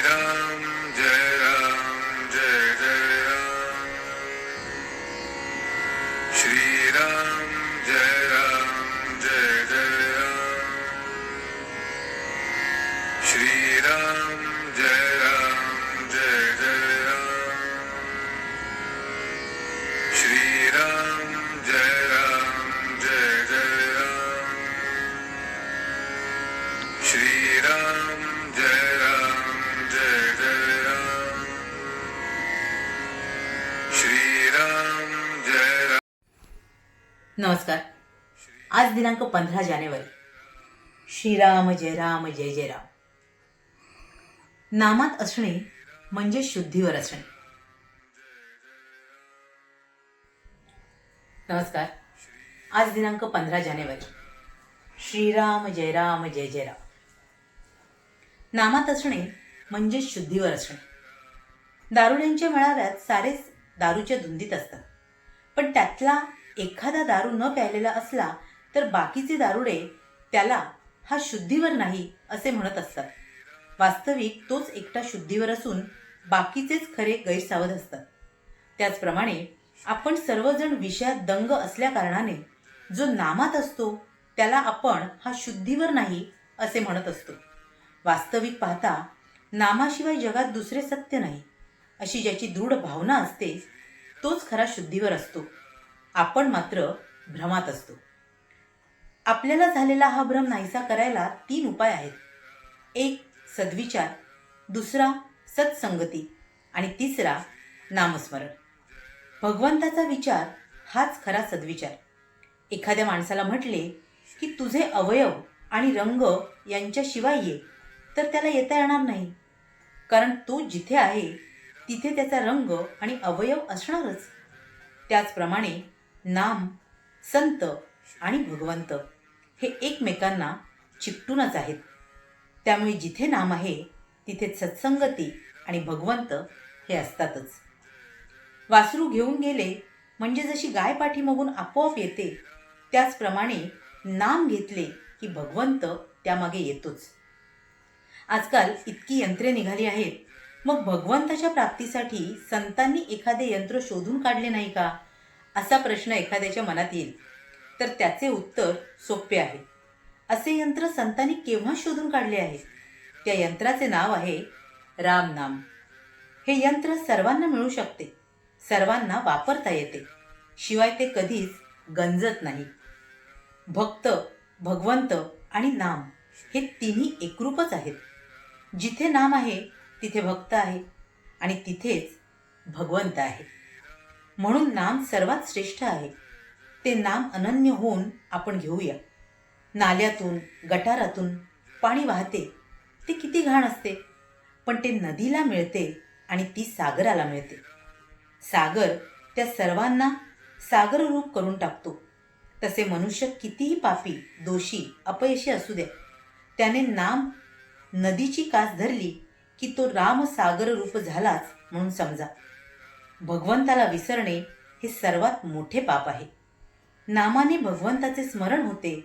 राम जय जय राम। श्री राम जय जय राम। श्री राम जय जय राम। श्री राम जय जय राम। श्री राम जय जय राम। श्री राम जय राम। नमस्कार. आज दिनांक 15 जानेवारी. श्रीराम जय जय राम. नामात असणे म्हणजे शुद्धीवर असणे. नमस्कार. आज दिनांक 15 जानेवारी. श्रीराम जय जय राम. नामात असणे म्हणजे शुद्धीवर असणे. दारुड्यांच्या मेळाव्यात सारेच दारूच्या धुंदीत असतात, पण त्यातला एखादा दारू न प्यायलेला असला तर बाकीचे दारुडे त्याला हा शुद्धीवर नाही असे म्हणत असतात. वास्तविक तोच एकटा शुद्धीवर असून बाकीचेच खरे गैरसावध असतात. त्याचप्रमाणे आपण सर्वजण विषयात दंग असल्या कारणाने जो नामात असतो त्याला आपण हा शुद्धीवर नाही असे म्हणत असतो. वास्तविक पाहता नामाशिवाय जगात दुसरे सत्य नाही अशी ज्याची दृढ भावना असते तोच खरा शुद्धीवर असतो. आपण मात्र भ्रमात असतो. आपल्याला झालेला हा भ्रम नाहीसा करायला 3 उपाय आहेत. एक सद्विचार, दुसरा सत्संगती आणि तिसरा नामस्मरण. भगवंताचा विचार हाच खरा सद्विचार. एखाद्या माणसाला म्हटले की तुझे अवयव आणि रंग यांच्याशिवाय ये, तर त्याला येता येणार नाही, कारण तो जिथे आहे तिथे त्याचा रंग आणि अवयव असणारच. त्याचप्रमाणे नाम, संत आणि भगवंत हे एकमेकांना चिकटूनच आहेत. त्यामुळे जिथे नाम आहे तिथे सत्संगती आणि भगवंत हे असतातच. वासरू घेऊन गेले म्हणजे जशी गाय पाठीमागून आपोआप येते, त्याचप्रमाणे नाम घेतले की भगवंत त्यामागे येतोच. आजकाल इतकी यंत्रे निघाली आहेत, मग भगवंताच्या प्राप्तीसाठी संतांनी एखादे यंत्र शोधून काढले नाही का असा प्रश्न एखाद्याच्या मनात येईल. तर त्याचे उत्तर सोपे आहे. असे यंत्र संतांनी केव्हा शोधून काढले आहे? त्या यंत्राचे नाव आहे राम नाम. हे यंत्र सर्वांना मिळू शकते, सर्वांना वापरता येते, शिवाय ते कधीच गंजत नाही. भक्त, भगवंत आणि नाम हे तिन्ही एकरूपच आहेत. जिथे नाम आहे तिथे भक्त आहे आणि तिथेच भगवंत आहे. म्हणून नाम सर्वात श्रेष्ठ आहे. ते नाम अनन्य होऊन आपण घेऊया. नाल्यातून, गटारातून पाणी वाहते, ते किती घाण असते, पण ते नदीला मिळते आणि ती सागराला मिळते. सागर त्या सर्वांना सागररूप करून टाकतो. तसे मनुष्य कितीही पापी, दोषी, अपयशी असू द्या, त्याने नाम नदीची कास धरली की तो राम सागर रूप झालाच म्हणून समजा. भगवंताला विसरणे हे सर्वात मोठे पाप आहे. नामाने भगवंताचे स्मरण होते,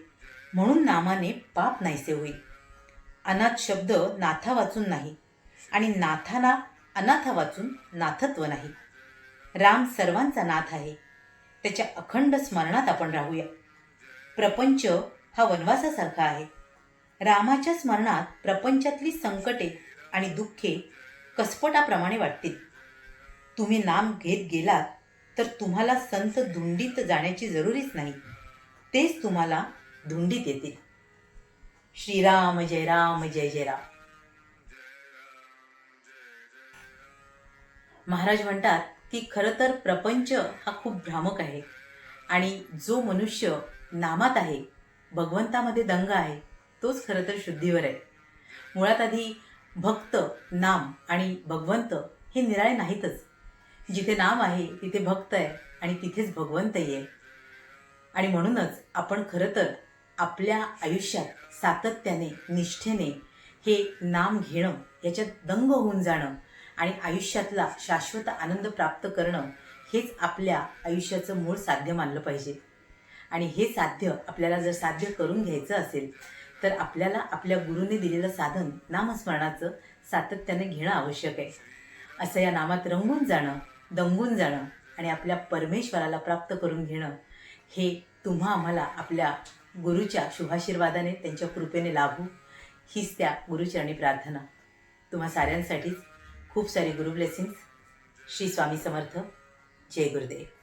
म्हणून नामाने पाप नाहीसे होईल. अनाथ शब्द नाथा वाचून नाही आणि नाथाला अनाथा वाचून नाथत्व नाही. राम सर्वांचा नाथ आहे. त्याच्या अखंड स्मरणात आपण राहूया. प्रपंच हा वनवासासारखा आहे. रामाच्या स्मरणात प्रपंचातली संकटे आणि दुःखे कसपटाप्रमाणे वाटतील. तुम्ही नाम घेत गेलात तर तुम्हाला संत धुंडीत जाण्याची जरुरीच नाही, तेच तुम्हाला धुंडीत येतील. श्रीराम जय जय राम. महाराज म्हणतात की खरं तर प्रपंच हा खूप भ्रामक आहे आणि जो मनुष्य नामात आहे, भगवंतामध्ये दंग आहे, तोच खरं तर शुद्धीवर आहे. मुळात आधी भक्त, नाम आणि भगवंत हे निराळे नाहीतच. जिथे नाम आहे तिथे भक्त आहे आणि तिथेच भगवंतही आहे. आणि म्हणूनच आपण खरं तर आपल्या आयुष्यात सातत्याने, निष्ठेने हे नाम घेणं, याच्यात दंग होऊन जाणं आणि आयुष्यातला शाश्वत आनंद प्राप्त करणं हेच आपल्या आयुष्याचं मूळ साध्य मानलं पाहिजे. आणि हे साध्य आपल्याला जर साध्य करून घ्यायचं असेल तर आपल्याला आपल्या गुरूने दिलेलं साधन नामस्मरणाचं सातत्याने घेणं आवश्यक आहे. असं या नामात रंगून जाणं, दंगून जाणं आणि आपल्या परमेश्वराला प्राप्त करून घेणं हे तुम्हा आम्हाला आपल्या गुरुच्या शुभाशीर्वादाने, त्यांच्या कृपेने लाभू, हीच त्या गुरुचरणी प्रार्थना. तुम्हा साऱ्यांसाठीच खूप सारी गुरु ब्लेसिंग्स. श्री स्वामी समर्थ. जय गुरुदेव.